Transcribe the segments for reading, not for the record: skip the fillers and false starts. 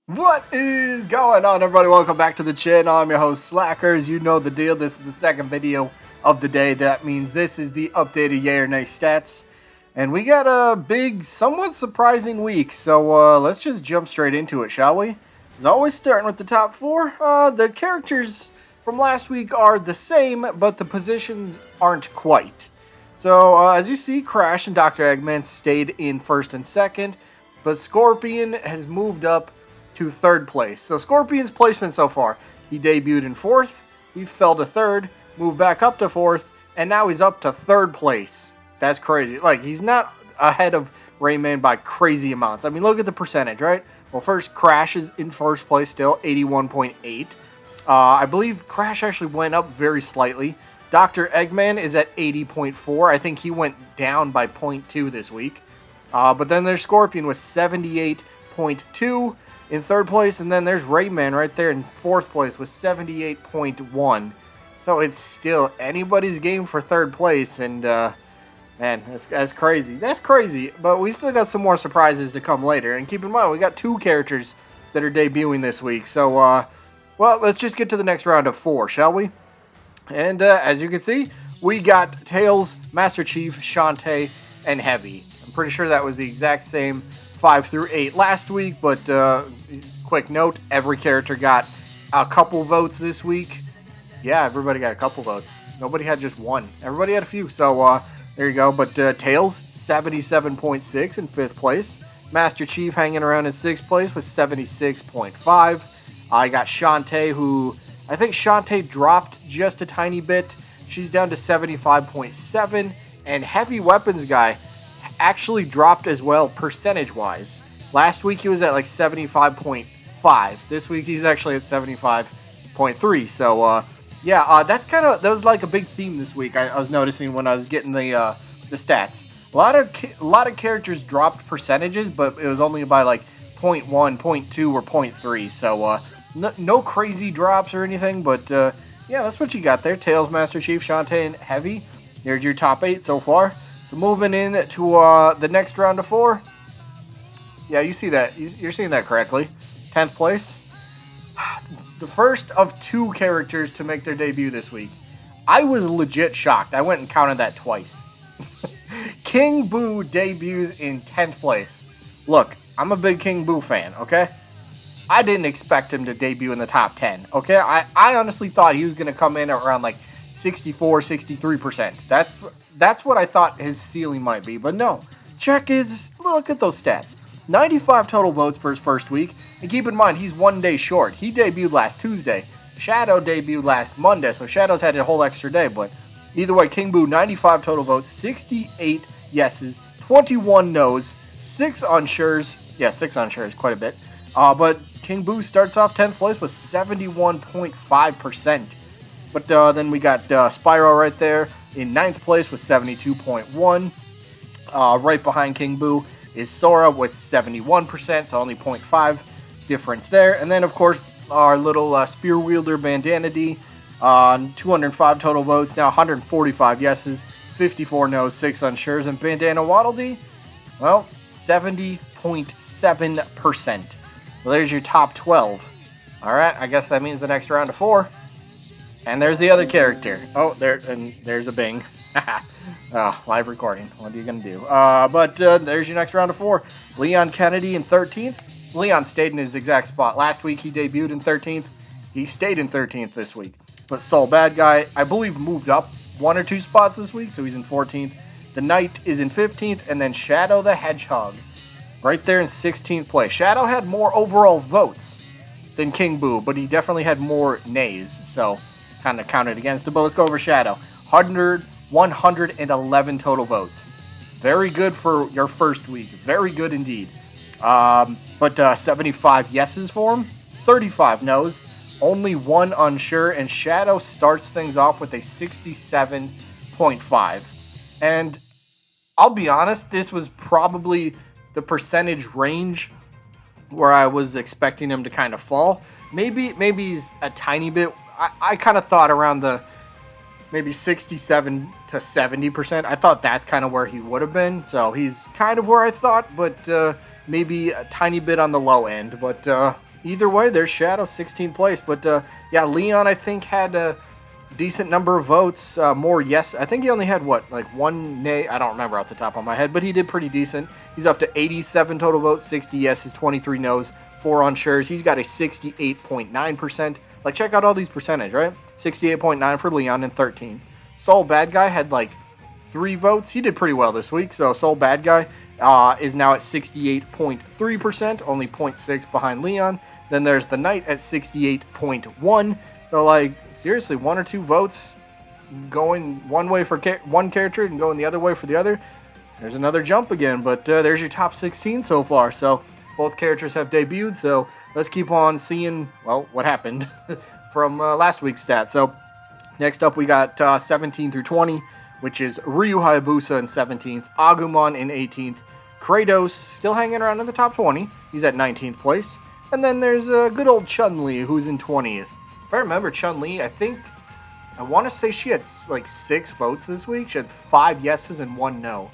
What is going on, everybody? Welcome back to the channel. I'm your host, Slackerz. You know the deal. This is the second video of the day. That means this is the updated yay or nay stats. And we got a big, somewhat surprising week. So let's just jump straight into it, shall we? As always, starting with the top four. The characters from last week are the same, but the positions aren't quite. So as you see, Crash and Dr. Eggman stayed in first and second. But Scorpion has moved up to third place. So Scorpion's placement so far: he debuted in fourth, he fell to third, moved back up to fourth, and now he's up to third place. That's crazy. Like, he's not ahead of Rayman by crazy amounts. I mean, look at the percentage, right? Well, first, Crash is in first place still, 81.8. I believe Crash actually went up very slightly. Dr. Eggman is at 80.4. I think he went down by 0.2 this week. But then there's Scorpion with 78.2 in third place, and then there's Rayman right there in fourth place with 78.1. So it's still anybody's game for third place, and man, that's crazy. That's crazy, but we still got some more surprises to come later. And keep in mind, we got two characters that are debuting this week. So, well, let's just get to the next round of four, shall we? And as you can see, we got Tails, Master Chief, Shantae, and Heavy. I'm pretty sure that was the exact same 5 through 8 last week, but quick note, every character got a couple votes this week. Yeah, everybody got a couple votes. Nobody had just one. Everybody had a few, so there you go. But Tails, 77.6 in 5th place. Master Chief hanging around in 6th place with 76.5. I got Shantae, who I think Shantae dropped just a tiny bit. She's down to 75.7. And Heavy Weapons guy actually dropped as well, percentage-wise. Last week he was at like 75.5. This week he's actually at 75.3. So, yeah, that was like a big theme this week. I was noticing when I was getting the stats. A lot of characters dropped percentages, but it was only by like 0.1, 0.2, or 0.3. So, no crazy drops or anything, but yeah, that's what you got there. Tails, Master Chief, Shantae, and Heavy. There's your top 8 so far. So moving in to the next round of 4. Yeah, you see that. You're seeing that correctly. 10th place. The first of 2 characters to make their debut this week. I was legit shocked. I went and counted that twice. King Boo debuts in 10th place. Look, I'm a big King Boo fan, okay? I didn't expect him to debut in the top 10, okay? I honestly thought he was going to come in around like 64, 63%. That's what I thought his ceiling might be, but no. Look at those stats. 95 total votes for his first week, and keep in mind, he's 1 day short. He debuted last Tuesday. Shadow debuted last Monday, so Shadow's had a whole extra day, but either way, King Boo, 95 total votes, 68 yeses, 21 nos, 6 unshures. Yeah, 6 unshures, quite a bit. But King Boo starts off 10th place with 71.5%. But then we got Spyro right there in 9th place with 72.1. Right behind King Boo is Sora with 71%, so only 0.5 difference there. And then, of course, our little spear wielder Bandana D, 205 total votes, now 145 yeses, 54 no's, 6 unshures. And Bandana Waddle Dee, well, 70.7%. Well, there's your top 12. All right, I guess that means the next round of 4. And there's the other character. Oh, there's a bing. Oh, live recording. What are you going to do? But there's your next round of 4. Leon Kennedy in 13th. Leon stayed in his exact spot. Last week he debuted in 13th. He stayed in 13th this week. But Soul Bad Guy, I believe, moved up 1 or 2 spots this week, so he's in 14th. The Knight is in 15th, and then Shadow the Hedgehog right there in 16th place. Shadow had more overall votes than King Boo, but he definitely had more nays, so kind of counted against it. But let's go over Shadow. 111 total votes. Very good for your first week. Very good indeed. But 75 yeses for him, 35 nos, only 1 unsure, and Shadow starts things off with a 67.5. And I'll be honest, this was probably the percentage range where I was expecting him to kind of fall. Maybe he's a tiny bit. I kind of thought around the maybe 67 to 70%. I thought that's kind of where he would have been. So he's kind of where I thought, but maybe a tiny bit on the low end. But either way, there's Shadow, 16th place. But yeah, Leon, I think, had a decent number of votes. More yes. I think he only had, what, like one nay? I don't remember off the top of my head, but he did pretty decent. He's up to 87 total votes, 60 yeses, 23 nos, 4 unsure's. He's got a 68.9%. Like, check out all these percentage, right? 68.9 for Leon and 13. Soul Bad Guy had, like, 3 votes. He did pretty well this week. So Soul Bad Guy is now at 68.3%, only 0.6 behind Leon. Then there's the Knight at 68.1. So, like, seriously, 1 or 2 votes going one way for one character and going the other way for the other. There's another jump again, but there's your top 16 so far. So both characters have debuted. So let's keep on seeing, well, what happened from last week's stats. So next up, we got 17 through 20, which is Ryu Hayabusa in 17th, Agumon in 18th, Kratos still hanging around in the top 20. He's at 19th place. And then there's good old Chun-Li, who's in 20th. If I remember Chun-Li, I want to say she had like 6 votes this week. She had 5 yeses and 1 no.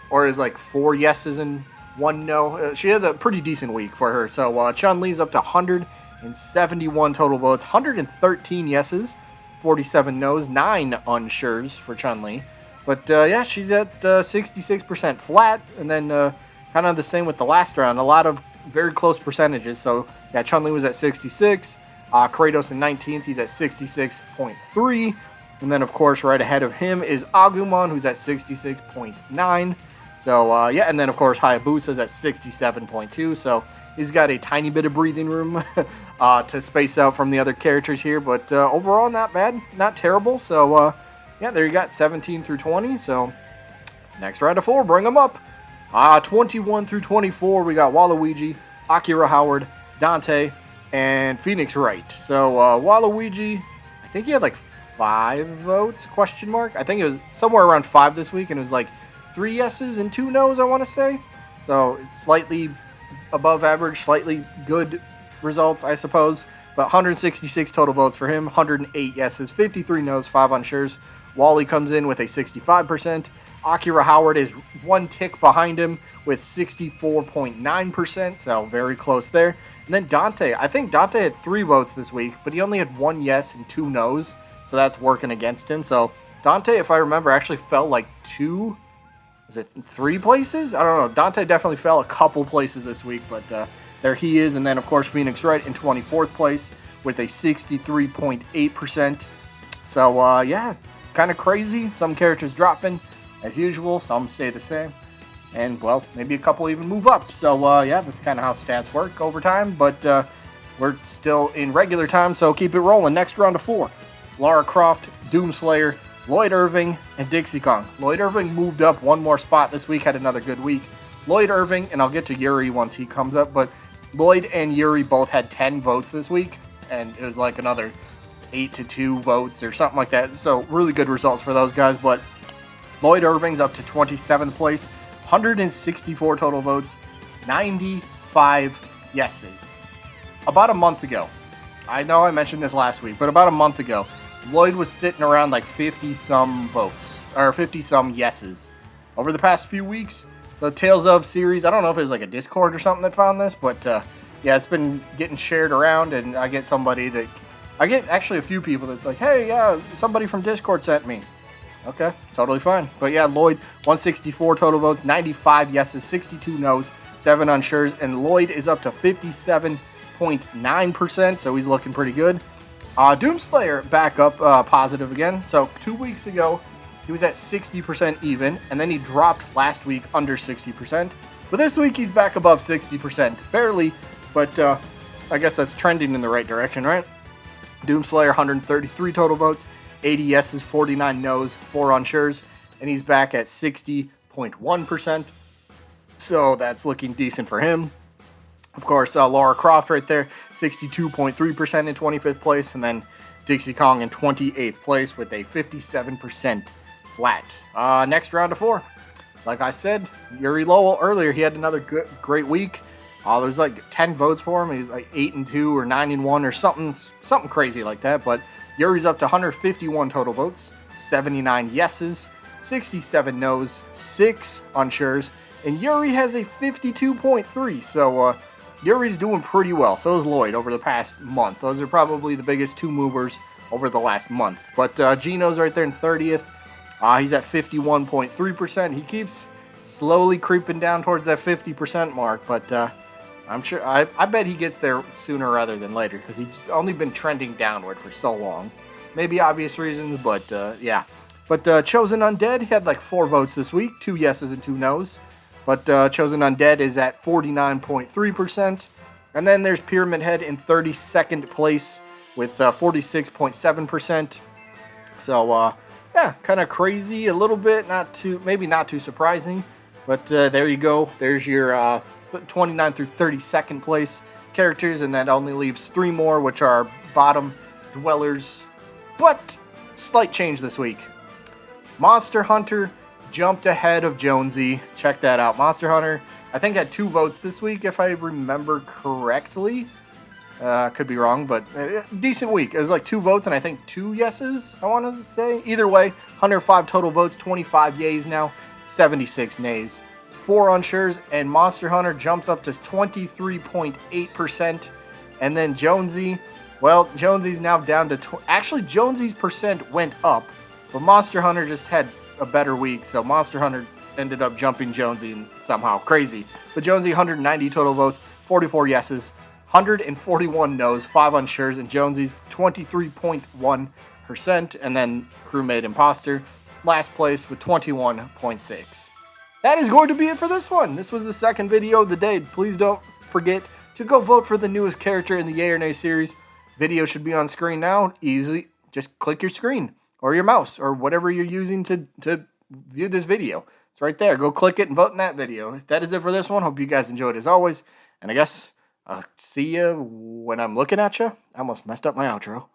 Or is like 4 yeses and 1 no. She had a pretty decent week for her. So Chun-Li's up to 171 total votes, 113 yeses, 47 no's, 9 unsures for Chun-Li. But yeah, she's at 66% flat. And then kind of the same with the last round. A lot of very close percentages. So yeah, Chun-Li was at 66. Kratos in 19th, he's at 66.3. And then, of course, right ahead of him is Agumon, who's at 66.9. So, yeah, and then, of course, Hayabusa's at 67.2. So he's got a tiny bit of breathing room to space out from the other characters here. But overall, not bad, not terrible. So, yeah, there you got 17 through 20. So next round of 4, bring them up. 21 through 24, we got Waluigi, Akira Howard, Dante, and Phoenix Wright. So Waluigi, I think he had like 5 votes, question mark. I think it was somewhere around 5 this week, and it was like 3 yeses and 2 nos, I want to say. So it's slightly above average, slightly good results, I suppose. But 166 total votes for him, 108 yeses, 53 nos, 5 unsures. Wally comes in with a 65%. Akira Howard is 1 tick behind him with 64.9%, so very close there. And then Dante, I think Dante had 3 votes this week, but he only had 1 yes and 2 no's, so that's working against him. So Dante, if I remember, actually fell like 3 places? I don't know. Dante definitely fell a couple places this week, but there he is. And then, of course, Phoenix Wright in 24th place with a 63.8%. So, yeah, kind of crazy. Some characters dropping, as usual. Some stay the same. And, well, maybe a couple even move up. So, yeah, that's kind of how stats work over time. But we're still in regular time, so keep it rolling. Next round of 4. Lara Croft, Doomslayer, Lloyd Irving, and Dixie Kong. Lloyd Irving moved up 1 more spot this week, had another good week. Lloyd Irving, and I'll get to Yuri once he comes up, but Lloyd and Yuri both had 10 votes this week, and it was like another 8-2 votes or something like that. So really good results for those guys, but Lloyd Irving's up to 27th place, 164 total votes, 95 yeses. About a month ago, I know I mentioned this last week, but about a month ago, Lloyd was sitting around like 50-some votes, or 50-some yeses. Over the past few weeks, the Tales of series, I don't know if it was like a Discord or something that found this, but yeah, it's been getting shared around, and I get actually a few people that's like, hey, yeah, somebody from Discord sent me. Okay, totally fine. But yeah, Lloyd, 164 total votes, 95 yeses, 62 nos, 7 unsures, and Lloyd is up to 57.9%, so he's looking pretty good. Doomslayer back up positive again. So 2 weeks ago, he was at 60% even, and then he dropped last week under 60%. But this week, he's back above 60%. Barely, but I guess that's trending in the right direction, right? Doomslayer, 133 total votes, 80 yeses, 49 nos, 4 unsures, and he's back at 60.1%. So that's looking decent for him. Of course, Lara Croft right there, 62.3% in 25th place, and then Dixie Kong in 28th place with a 57% flat. Next round of 4. Like I said, Yuri Lowell earlier, he had another great week. There's like 10 votes for him. He's like 8-2 or 9-1 or something crazy like that. But Yuri's up to 151 total votes, 79 yeses, 67 nos, 6 unsures, and Yuri has a 52.3. So Yuri's doing pretty well. So is Lloyd over the past month. Those are probably the biggest two movers over the last month. But Gino's right there in 30th. He's at 51.3%. He keeps slowly creeping down towards that 50% mark. But I'm sure, I bet he gets there sooner rather than later, because he's only been trending downward for so long. Maybe obvious reasons, but yeah. But Chosen Undead, he had like 4 votes this week, 2 yeses and 2 nos. But Chosen Undead is at 49.3%. And then there's Pyramid Head in 32nd place with 46.7%. So, yeah, kind of crazy a little bit. Maybe not too surprising. But there you go. There's your 29 through 32nd place characters. And that only leaves 3 more, which are bottom dwellers. But slight change this week. Monster Hunter jumped ahead of Jonesy. Check that out. Monster Hunter, I think, had 2 votes this week, if I remember correctly. Could be wrong, but decent week. It was like 2 votes and I think 2 yeses, I want to say. Either way, 105 total votes, 25 yays now, 76 nays. 4 unshures, and Monster Hunter jumps up to 23.8%. And then Jonesy, well, Jonesy's now down to... Actually, Jonesy's percent went up, but Monster Hunter just had a better week, so Monster Hunter ended up jumping Jonesy somehow. Crazy. But Jonesy, 190 total votes, 44 yeses, 141 no's, 5 unshures, and Jonesy's 23.1%, and then Crewmate Imposter, last place with 21.6. That is going to be it for this one. This was the second video of the day. Please don't forget to go vote for the newest character in the Yay or Nay series. Video should be on screen now. Easily, just click your screen or your mouse or whatever you're using to view this video. It's right there. Go click it and vote in that video. That is it for this one. Hope you guys enjoyed as always. And I guess I'll see you when I'm looking at you. I almost messed up my outro.